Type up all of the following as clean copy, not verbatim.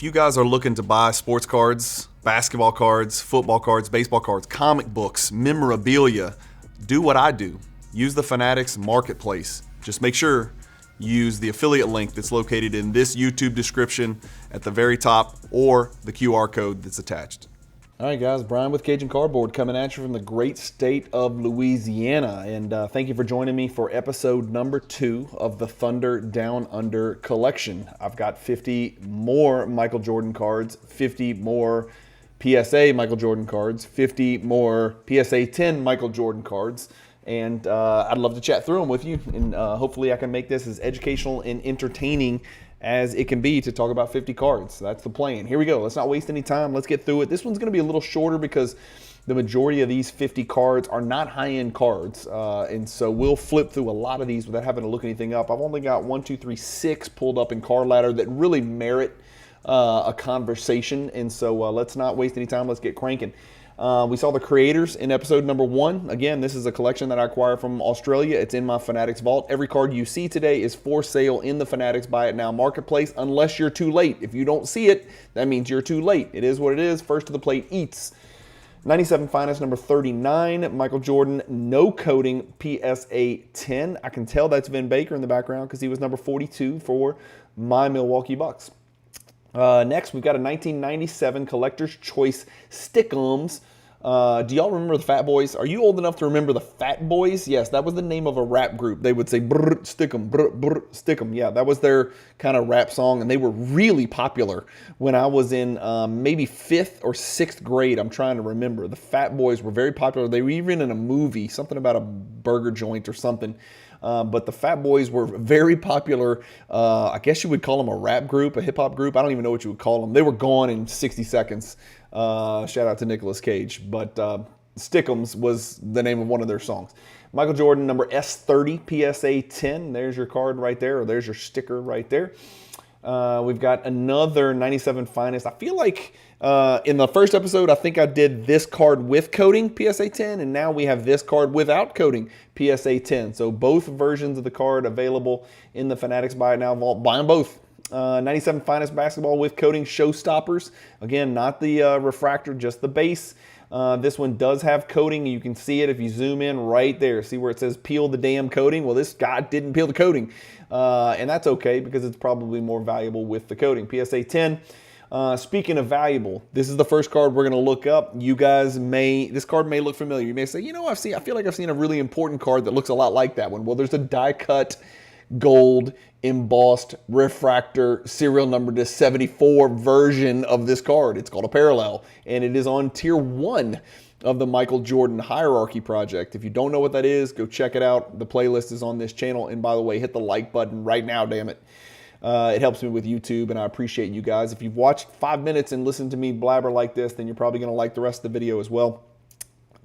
If you guys are looking to buy sports cards, basketball cards, football cards, baseball cards, comic books, memorabilia, do what I do. Use the Fanatics Marketplace. Just make sure you use the affiliate link that's located in this YouTube description at the very top or the QR code that's attached. All right, guys, Bryan with Cajun Cardboard coming at you from the great state of Louisiana. And thank you for joining me for episode number 2 of the Thunder Down Under collection. I've got 50 more Michael Jordan cards, 50 more PSA Michael Jordan cards, 50 more PSA 10 Michael Jordan cards. And I'd love to chat through them with you. And hopefully I can make this as educational and entertaining as it can be to talk about 50 cards. That's the plan. Here we go. Let's not waste any time. Let's get through it. This one's going to be a little shorter because the majority of these 50 cards are not high-end cards. And so we'll flip through a lot of these without having to look anything up. I've only got 1, 2, 3, 6 pulled up in card ladder that really merit a conversation. And so let's not waste any time. Let's get cranking. We saw the creators in episode number 1. Again, this is a collection that I acquired from Australia. It's in my Fanatics Vault. Every card you see today is for sale in the Fanatics Buy It Now marketplace unless you're too late. If you don't see it, that means you're too late. It is what it is. First to the plate eats. 97 Finest number 39, Michael Jordan, no coating PSA 10. I can tell that's Vin Baker in the background because he was number 42 for my Milwaukee Bucks. Next, we've got a 1997 Collector's Choice Stick'ems. Do y'all remember the Fat Boys? Are you old enough to remember the Fat Boys? Yes, that was the name of a rap group. They would say, brr, stick 'em, brr, brr, stick 'em. Yeah, that was their kind of rap song, and they were really popular when I was in maybe 5th or 6th grade. I'm trying to remember. The Fat Boys were very popular. They were even in a movie, something about a burger joint or something. But the Fat Boys were very popular. I guess you would call them a rap group, a hip-hop group. I don't even know what you would call them. They were gone in 60 seconds. Shout out to Nicolas Cage. But Stick'ems was the name of one of their songs. Michael Jordan, number S30, PSA 10. There's your card right there, or there's your sticker right there. We've got another 97 Finest. I feel like in the first episode, I think I did this card with coating, PSA 10, and now we have this card without coating, PSA 10. So both versions of the card available in the Fanatics Buy It Now Vault. Buy them both. 97 Finest Basketball with coating, Showstoppers. Again, not the refractor, just the base. This one does have coating. You can see it if you zoom in right there. See where it says peel the damn coating? Well, this guy didn't peel the coating. And that's okay because it's probably more valuable with the coating. PSA 10. Speaking of valuable, this is the first card we're going to look up. You guys this card may look familiar. You may say, you know, I feel like I've seen a really important card that looks a lot like that one. Well, there's a die cut gold embossed refractor serial number to 74 version of this card. It's called a parallel, and it is on tier 1 of the Michael Jordan Hierarchy Project. If you don't know what that is, go check it out. The playlist is on this channel, and by the way, hit the like button right now, damn it. It helps me with YouTube, and I appreciate you guys. If you've watched 5 minutes and listened to me blabber like this, then you're probably going to like the rest of the video as well.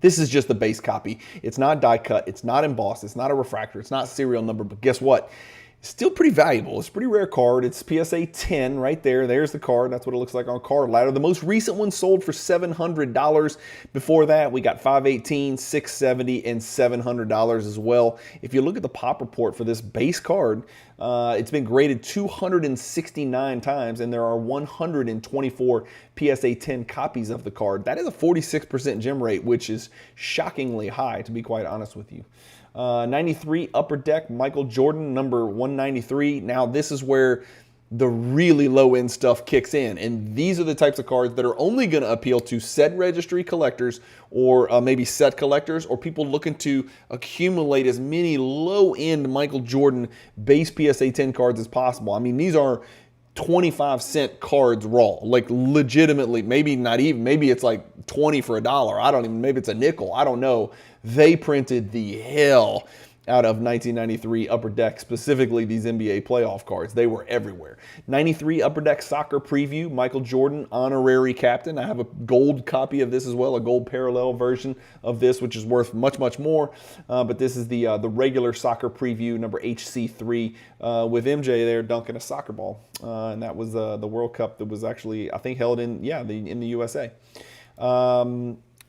This is just the base copy. It's not die cut. It's not embossed. It's not a refractor. It's not serial number. But guess what? It's still pretty valuable. It's a pretty rare card. It's PSA 10 right there. There's the card. That's what it looks like on card ladder. The most recent one sold for $700. Before that, we got $518, $670, and $700 as well. If you look at the pop report for this base card, it's been graded 269 times, and there are 124 PSA 10 copies of the card. That is a 46% gem rate, which is shockingly high, to be quite honest with you. 93 Upper Deck Michael Jordan, number 193. Now, this is where the really low-end stuff kicks in, and these are the types of cards that are only going to appeal to set registry collectors or maybe set collectors or people looking to accumulate as many low-end Michael Jordan base PSA 10 cards as possible. I mean, these are 25-cent cards raw, like legitimately, maybe not even, maybe it's like 20 for $1. I don't even, maybe it's a nickel. I don't know. They printed the hell out of 1993 Upper Deck, specifically these NBA playoff cards. They were everywhere. 93 Upper Deck Soccer Preview, Michael Jordan, honorary captain. I have a gold copy of this as well, a gold parallel version of this, which is worth much, much more. But this is the regular Soccer Preview, number HC3, with MJ there dunking a soccer ball. And that was the World Cup that was actually, I think, held in, in the USA.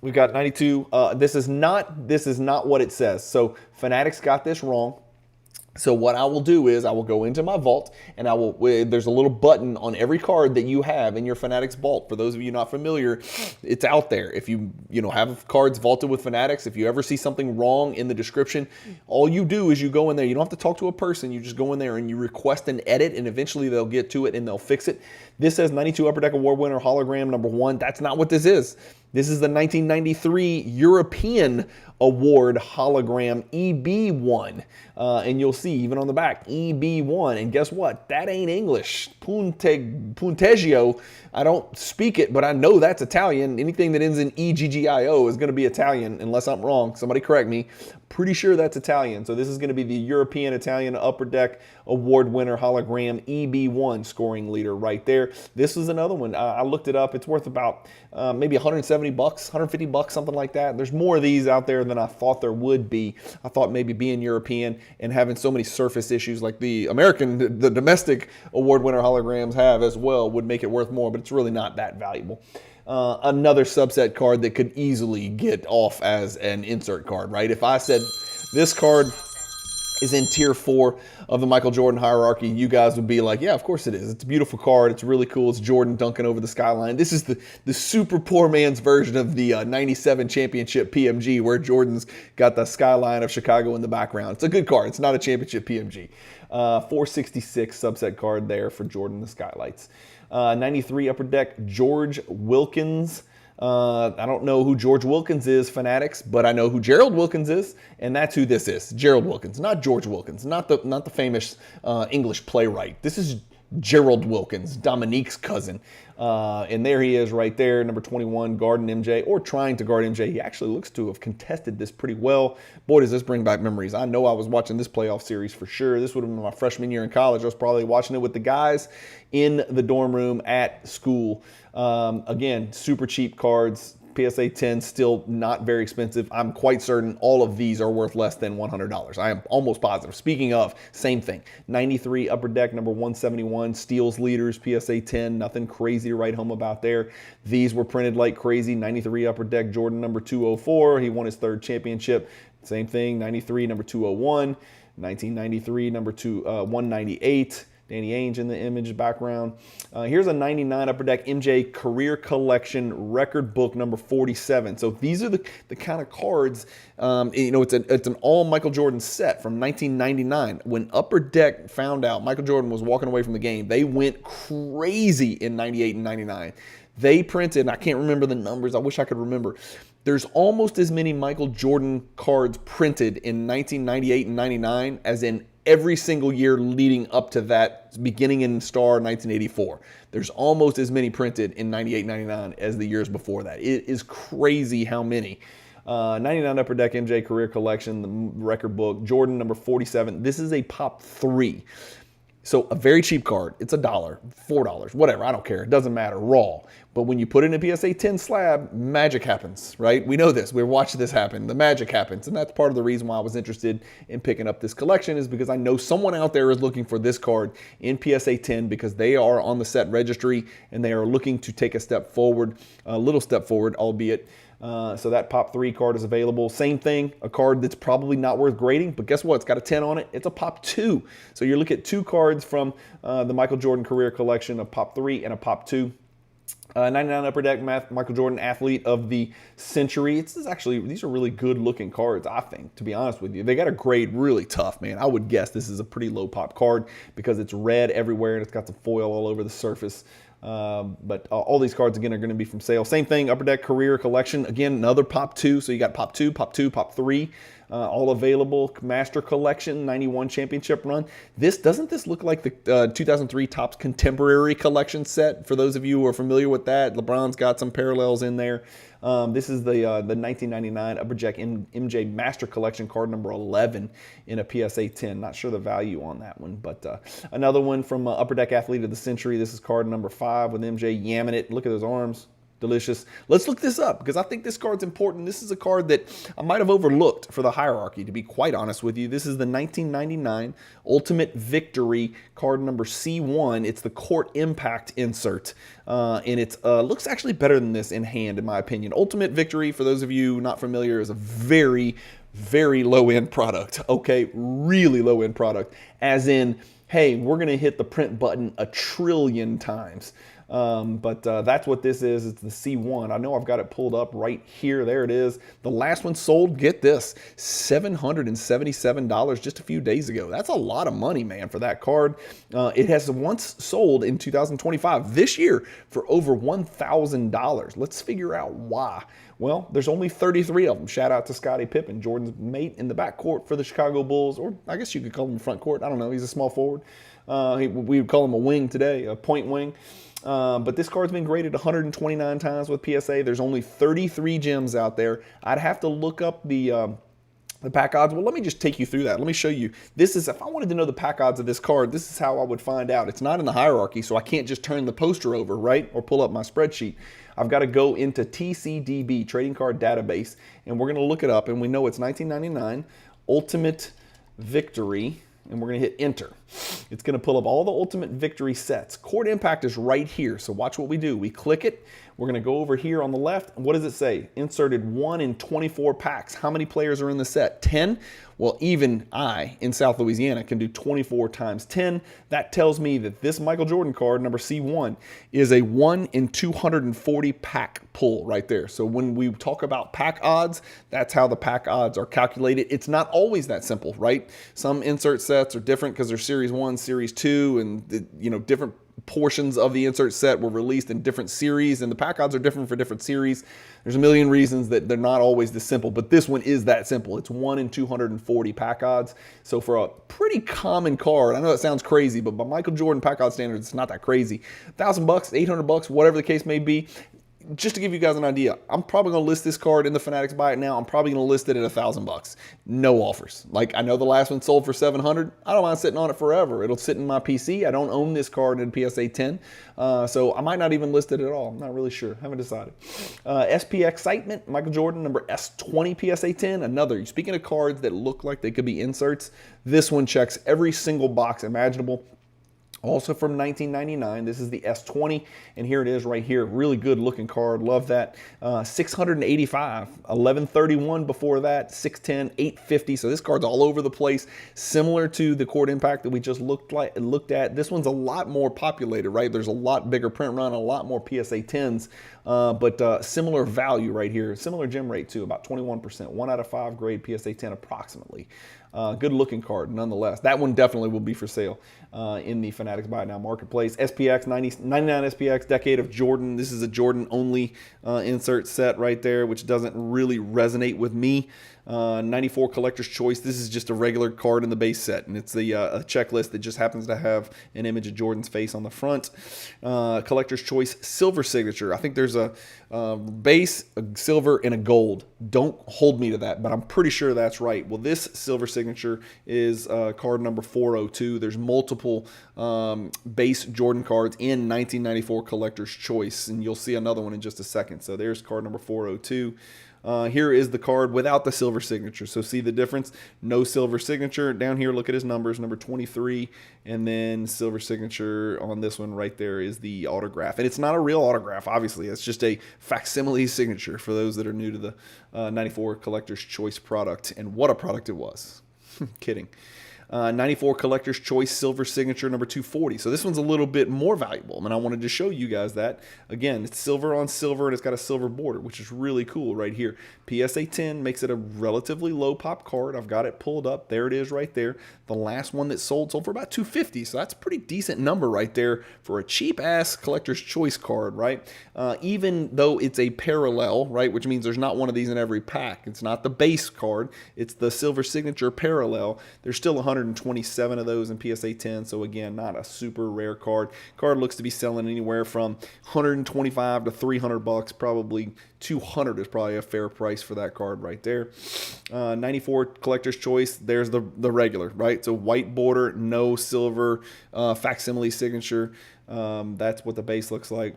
We've got 92. This is not what it says. So Fanatics got this wrong. So what I will do is I will go into my vault and there's a little button on every card that you have in your Fanatics vault. For those of you not familiar, it's out there. If you have cards vaulted with Fanatics, if you ever see something wrong in the description, all you do is you go in there. You don't have to talk to a person. You just go in there and you request an edit, and eventually they'll get to it and they'll fix it. This says 92 Upper Deck Award winner hologram number 1. That's not what this is. This is the 1993 European Award hologram EB1. And you'll see even on the back, EB1. And guess what? That ain't English. Punteggio, I don't speak it, but I know that's Italian. Anything that ends in EGGIO is going to be Italian, unless I'm wrong. Somebody correct me. Pretty sure that's Italian. So this is going to be the European Italian Upper Deck Award winner hologram EB1 scoring leader right there. This is another one. I looked it up. It's worth about maybe 170 bucks, 150 bucks, something like that. There's more of these out there than I thought there would be. I thought maybe being European and having so many surface issues like the domestic award winner holograms have as well would make it worth more, but it's really not that valuable. Another subset card that could easily get off as an insert card, right? If I said this card is in tier 4 of the Michael Jordan hierarchy, you guys would be like, yeah, of course it is. It's a beautiful card. It's really cool. It's Jordan dunking over the skyline. This is the super poor man's version of the 97 championship PMG, where Jordan's got the skyline of Chicago in the background. It's a good card. It's not a championship PMG. 466 subset card there for Jordan the skylights. 93 Upper Deck George Wilkins. I don't know who George Wilkins is, Fanatics, but I know who Gerald Wilkins is, and that's who this is. Gerald Wilkins, not George Wilkins, not the famous English playwright. This is Gerald Wilkins, Dominique's cousin. And there he is right there, number 21, guarding MJ, or trying to guard MJ. He actually looks to have contested this pretty well. Boy, does this bring back memories. I know I was watching this playoff series for sure. This would have been my freshman year in college. I was probably watching it with the guys in the dorm room at school. Again, super cheap cards. PSA 10 still not very expensive. I'm quite certain all of these are worth less than $100. I am almost positive. Speaking of, same thing. 93 Upper Deck number 171 Steals leaders PSA 10. Nothing crazy to write home about there. These were printed like crazy. 93 Upper Deck Jordan number 204. He won his 3rd championship. Same thing. 93 number 201. 1993 number 198. Danny Ainge in the image background. Here's a 99 Upper Deck MJ Career Collection Record Book number 47. So these are the kind of cards, it's an all Michael Jordan set from 1999. When Upper Deck found out Michael Jordan was walking away from the game, they went crazy in 98 and 99. They printed, and I can't remember the numbers. I wish I could remember. There's almost as many Michael Jordan cards printed in 1998 and 99 as in every single year leading up to that, beginning in Star 1984. There's almost as many printed in 98, 99 as the years before that. It is crazy how many. 99 Upper Deck MJ Career Collection, the record book, Jordan number 47. This is a Pop 3. So a very cheap card. It's $1, $4, whatever. I don't care. It doesn't matter. Raw. But when you put it in a PSA 10 slab, magic happens, right? We know this. We're watching this happen. The magic happens. And that's part of the reason why I was interested in picking up this collection, is because I know someone out there is looking for this card in PSA 10 because they are on the set registry and they are looking to take a step forward, a little step forward, albeit. So that Pop 3 card is available. Same thing, a card that's probably not worth grading, but guess what? It's got a 10 on it. It's a Pop 2. So you're looking at 2 cards from the Michael Jordan Career Collection, a Pop 3 and a Pop 2. 99 Upper Deck Michael Jordan Athlete of the Century. These are really good looking cards, I think, to be honest with you. They got a grade really tough, man. I would guess this is a pretty low pop card because it's red everywhere and it's got some foil all over the surface. But all these cards, again, are going to be from sale. Same thing, Upper Deck Career Collection. Again, another Pop 2. So you got Pop 2, Pop 2, Pop 3. All available. Master Collection, 91 Championship Run. Doesn't this look like the 2003 Topps Contemporary Collection set? For those of you who are familiar with that, LeBron's got some parallels in there. This is the 1999 Upper Deck MJ Master Collection card number 11 in a PSA 10. Not sure the value on that one, but another one from Upper Deck Athlete of the Century. This is card number 5 with MJ yamming it. Look at those arms. Delicious. Let's look this up because I think this card's important. This is a card that I might have overlooked for the hierarchy, to be quite honest with you. This is the 1999 Ultimate Victory card number C1. It's the Court Impact insert. And it looks actually better than this in hand, in my opinion. Ultimate Victory, for those of you not familiar, is a very, very low end product, okay? Really low end product, as in, hey, we're gonna hit the print button a trillion times. But that's what this is. It's the C1. I know I've got it pulled up right here. There it is. The last one sold, get this, $777 just a few days ago. That's a lot of money, man, for that card. It has once sold in 2025, this year, for over $1,000. Let's figure out why. Well, there's only 33 of them. Shout out to Scottie Pippen, Jordan's mate in the backcourt for the Chicago Bulls, or I guess you could call him front court. I don't know. He's a small forward. We would call him a wing today, a point wing. But this card's been graded 129 times with PSA. There's only 33 gems out there. I'd have to look up the pack odds. Well, let me just take you through that. Let me show you. This is, if I wanted to know the pack odds of this card, this is how I would find out. It's not in the hierarchy, so I can't just turn the poster over, right? Or pull up my spreadsheet. I've got to go into TCDB, Trading Card Database, and we're going to look it up, and we know it's 1999 Ultimate Victory, and we're going to hit enter. It's going to pull up all the Ultimate Victory sets. Chord Impact is right here, so watch what we do. We click it. We're going to go over here on the left. And what does it say? Inserted 1 in 24 packs. How many players are in the set? 10? Well, even I, in South Louisiana, can do 24 times 10. That tells me that this Michael Jordan card, number C1, is a 1 in 240 pack pull right there. So when we talk about pack odds, that's how the pack odds are calculated. It's not always that simple, right? Some insert sets are different because they're Series 1, Series 2, and different portions of the insert set were released in different series, and the pack odds are different for different series. There's a million reasons that they're not always this simple, but this one is that simple. It's 1 in 240 pack odds. So for a pretty common card, I know that sounds crazy, but by Michael Jordan pack odds standards, it's not that crazy. $1,000, $800, whatever the case may be. Just to give you guys an idea, I'm probably going to list this card in the Fanatics Buy It Now. I'm probably going to list it at $1,000. No offers. Like, I know the last one sold for $700. I don't mind sitting on it forever. It'll sit in my PC. I don't own this card in PSA 10, so I might not even list it at all. I'm not really sure. Haven't decided. SP Excitement, Michael Jordan, number S20 PSA 10. Another. Speaking of cards that look like they could be inserts, this one checks every single box imaginable. Also from 1999, this is the S20, and here it is right here. Really good looking card, love that. 685, 1131 before that, 610, 850. So this card's all over the place, similar to the Chord Impact that we just looked at. This one's a lot more populated, right? There's a lot bigger print run, a lot more PSA 10s, but similar value right here. Similar gem rate too, about 21%. 1 out of 5 grade PSA 10 approximately. Good looking card nonetheless. That one definitely will be for sale in the Fanatics Buy It Now marketplace. SPX, 99 SPX, Decade of Jordan. This is a Jordan only insert set right there, which doesn't really resonate with me. 94 Collector's Choice. This is just a regular card in the base set, and it's the a checklist that just happens to have an image of Jordan's face on the front. Collector's Choice Silver Signature. I think there's a base, a silver, and a gold. Don't hold me to that, but I'm pretty sure that's right. Well, this silver signature is card number 402. There's multiple base Jordan cards in 1994 Collector's Choice, and you'll see another one in just a second. So there's card number 402. Here is the card without the silver signature. So see the difference? No silver signature. Down here, look at his numbers, number 23. And then silver signature on this one right there is the autograph. And it's not a real autograph, obviously. It's just a facsimile signature for those that are new to the 94 Collector's Choice product. And what a product it was. Kidding. 94 Collector's Choice Silver Signature number 240. So this one's a little bit more valuable, and I wanted to show you guys that. Again, it's silver on silver, and it's got a silver border, which is really cool right here. PSA 10 makes it a relatively low pop card. I've got it pulled up. There it is right there. The last one that sold for about $250, so that's a pretty decent number right there for a cheap-ass Collector's Choice card, right? Even though it's a parallel, right, which means there's not one of these in every pack. It's not the base card. It's the Silver Signature parallel. There's still 127 of those in PSA 10, so again, not a super rare card. Card looks to be selling anywhere from 125 to 300 bucks. Probably 200 is probably a fair price for that card right there. 94 Collector's Choice, there's the regular, right? So white border, no silver, facsimile signature. That's what the base looks like.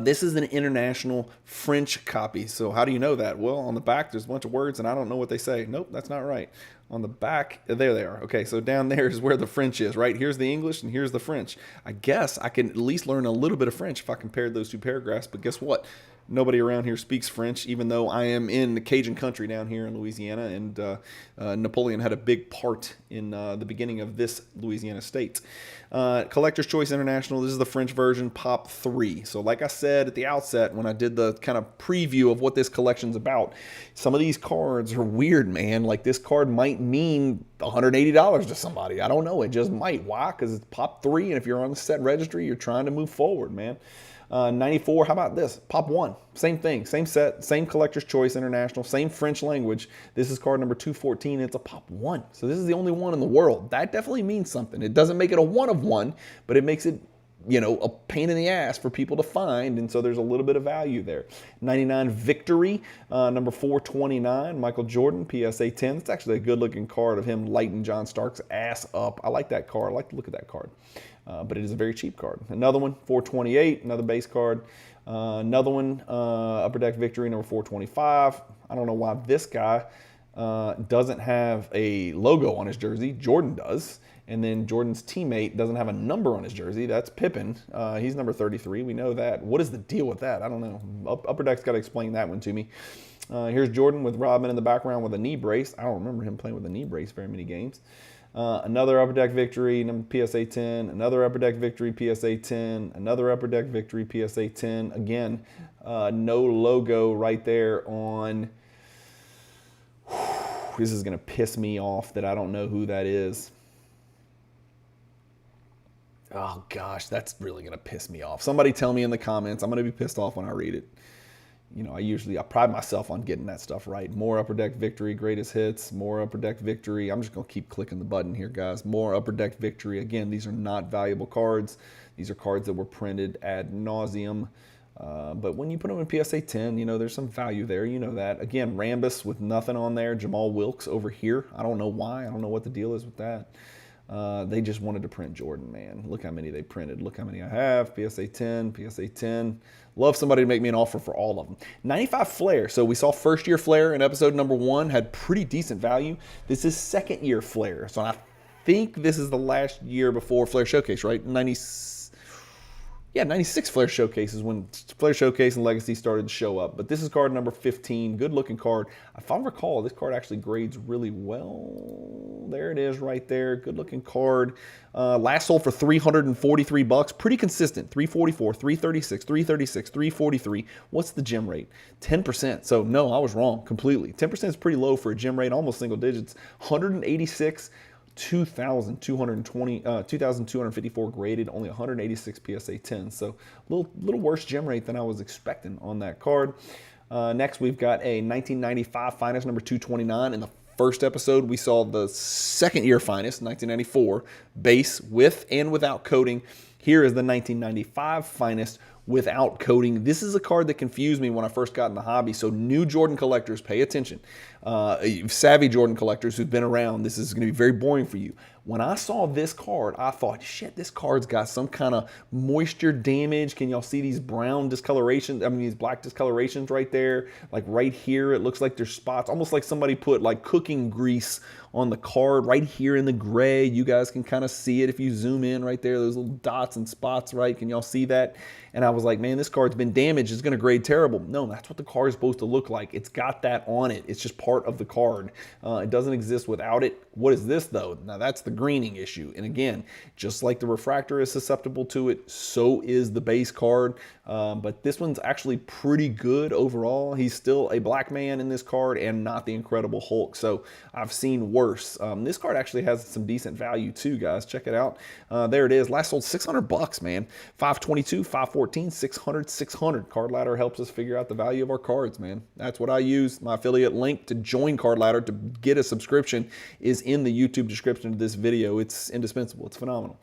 This is an international French copy. So how do you know that? Well, on the back, there's a bunch of words, and I don't know what they say. Nope, that's not right. On the back, there they are. Okay, so down there is where the French is, right? Here's the English, and here's the French. I guess I can at least learn a little bit of French if I compared those two paragraphs, but guess what? nobody around here speaks French, even though I am in the Cajun country down here in Louisiana, and Napoleon had a big part in the beginning of this Louisiana state. Collector's Choice International, this is the French version, Pop 3. So like I said at the outset when I did the kind of preview of what this collection's about, some of these cards are weird, man. Like this card might mean $180 to somebody. I don't know. It just might. Why? Because it's Pop 3, and if you're on the set registry, you're trying to move forward, man. 94, how about this? Pop 1, same thing, same set, same Collector's Choice International, same French language. This is card number 214, it's a Pop 1. So this is the only one in the world. That definitely means something. It doesn't make it a 1 of 1, but it makes it, you know, a pain in the ass for people to find, and so there's a little bit of value there. 99 Victory, number 429, Michael Jordan, PSA 10. It's actually a good-looking card of him lighting John Stark's ass up. I like that card. I like to look at that card. But it is a very cheap card. Another one, 428, another base card. Another one, Upper Deck Victory, number 425. I don't know why this guy doesn't have a logo on his jersey. Jordan does. And then Jordan's teammate doesn't have a number on his jersey. That's Pippen. He's number 33. We know that. What is the deal with that? I don't know. Upper Deck's got to explain that one to me. Here's Jordan with Rodman in the background with a knee brace. I don't remember him playing with a knee brace very many games. Another Upper Deck Victory, number PSA 10. Another Upper Deck Victory, PSA 10. Another Upper Deck Victory, PSA 10. Again, no logo right there on. This is going to piss me off that I don't know who that is. Oh, gosh, that's really going to piss me off. Somebody tell me in the comments. I'm going to be pissed off when I read it. You know, I pride myself on getting that stuff right. More Upper Deck Victory, greatest hits, more Upper Deck Victory. I'm just going to keep clicking the button here, guys. More Upper Deck Victory. Again, these are not valuable cards. These are cards that were printed ad nauseum. But when you put them in PSA 10, you know, there's some value there. You know that. Again, Rambus with nothing on there. Jamal Wilkes over here. I don't know why. I don't know what the deal is with that. They just wanted to print Jordan, man. Look how many they printed. Look how many I have. PSA 10, PSA 10. Love somebody to make me an offer for all of them. 95 Flair. So we saw first year Flair in episode number 1. Had pretty decent value. This is second year Flair. So I think this is the last year before Flair Showcase, right? 96 Flair Showcases when Flair Showcase and Legacy started to show up. But this is card number 15. Good looking card. If I recall, this card actually grades really well. There it is right there. Good looking card. Last sold for $343. Pretty consistent. 344, 336, 336, 343. What's the gem rate? 10%. So no, I was wrong completely. 10% is pretty low for a gem rate, almost single digits. 186. 2,254 graded, only 186 PSA 10. So a little worse gem rate than I was expecting on that card. Next, we've got a 1995 Finest number 229. In the first episode, we saw the second year Finest, 1994, base with and without coating. Here is the 1995 Finest without coating. This is a card that confused me when I first got in the hobby. So new Jordan collectors, pay attention. Savvy Jordan collectors who've been around, this is going to be very boring for you. When I saw this card, I thought, shit, this card's got some kind of moisture damage. Can y'all see these brown discolorations? I mean, these black discolorations right there. Like right here, it looks like there's spots, almost like somebody put like cooking grease on the card right here in the gray. You guys can kind of see it if you zoom in right there. Those little dots and spots, right? Can y'all see that? And I was like, man, this card's been damaged. It's going to grade terrible. No, that's what the card is supposed to look like. It's got that on it. It's just part of the card. It doesn't exist without it. What is this, though? Now, that's the greening issue. And again, just like the refractor is susceptible to it, so is the base card. But this one's actually pretty good overall. He's still a black man in this card and not the Incredible Hulk. So I've seen worse. This card actually has some decent value too, guys. Check it out. There it is. Last sold $600, man. 522, 514, 600, 600. Card Ladder helps us figure out the value of our cards, man. That's what I use. My affiliate link to join Card Ladder to get a subscription is in the YouTube description of this video. It's indispensable. It's phenomenal.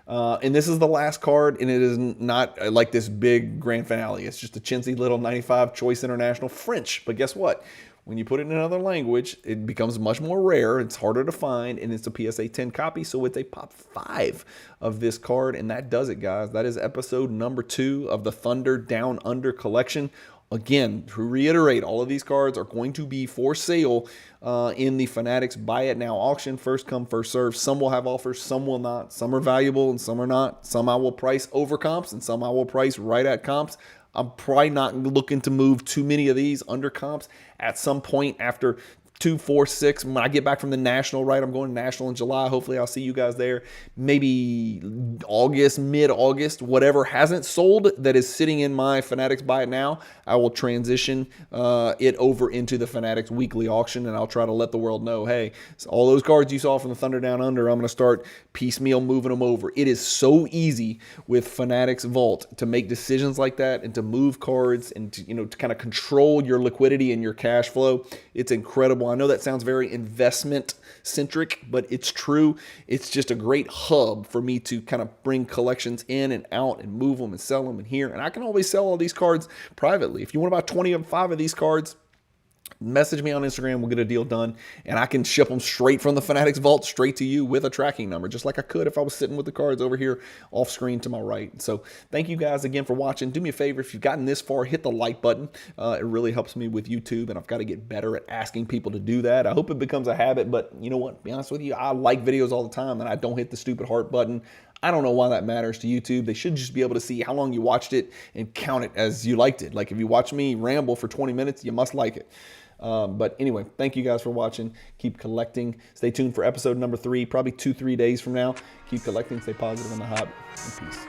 And this is the last card, and it is not like this big grand finale. It's just a chintzy little 95 Choice International French. But guess what? When you put it in another language, it becomes much more rare. It's harder to find, and it's a PSA 10 copy, so it's a Pop 5 of this card, and that does it, guys. That is episode number 2 of the Thunder Down Under collection. Again, to reiterate, all of these cards are going to be for sale in the Fanatics Buy It Now auction. First come, first serve. Some will have offers, some will not. Some are valuable and some are not. Some I will price over comps and some I will price right at comps. I'm probably not looking to move too many of these under comps at some point after 2, 4, 6. When I get back from the National, right? I'm going to National in July. Hopefully I'll see you guys there. Maybe August, mid-August, whatever hasn't sold that is sitting in my Fanatics Buy It Now, I will transition it over into the Fanatics weekly auction, and I'll try to let the world know, hey, so all those cards you saw from the Thunder Down Under, I'm going to start piecemeal moving them over. It is so easy with Fanatics Vault to make decisions like that and to move cards and to, to kind of control your liquidity and your cash flow. It's incredible. I know that sounds very investment centric, but it's true. It's just a great hub for me to kind of bring collections in and out and move them and sell them in here. And I can always sell all these cards privately. If you want about 25 of these cards, message me on Instagram. We'll get a deal done, and I can ship them straight from the Fanatics Vault straight to you with a tracking number, just like I could if I was sitting with the cards over here off screen to my right. So thank you guys again for watching. Do me a favor, if you've gotten this far, hit the like button. It really helps me with YouTube, and I've got to get better at asking people to do that. I hope it becomes a habit, but you know what? To be honest with you, I like videos all the time, and I don't hit the stupid heart button. I don't know why that matters to YouTube. They should just be able to see how long you watched it and count it as you liked it. Like if you watch me ramble for 20 minutes, you must like it. But anyway, thank you guys for watching. Keep collecting. Stay tuned for episode number 3, probably 2-3 days from now. Keep collecting. Stay positive in the hobby. And peace.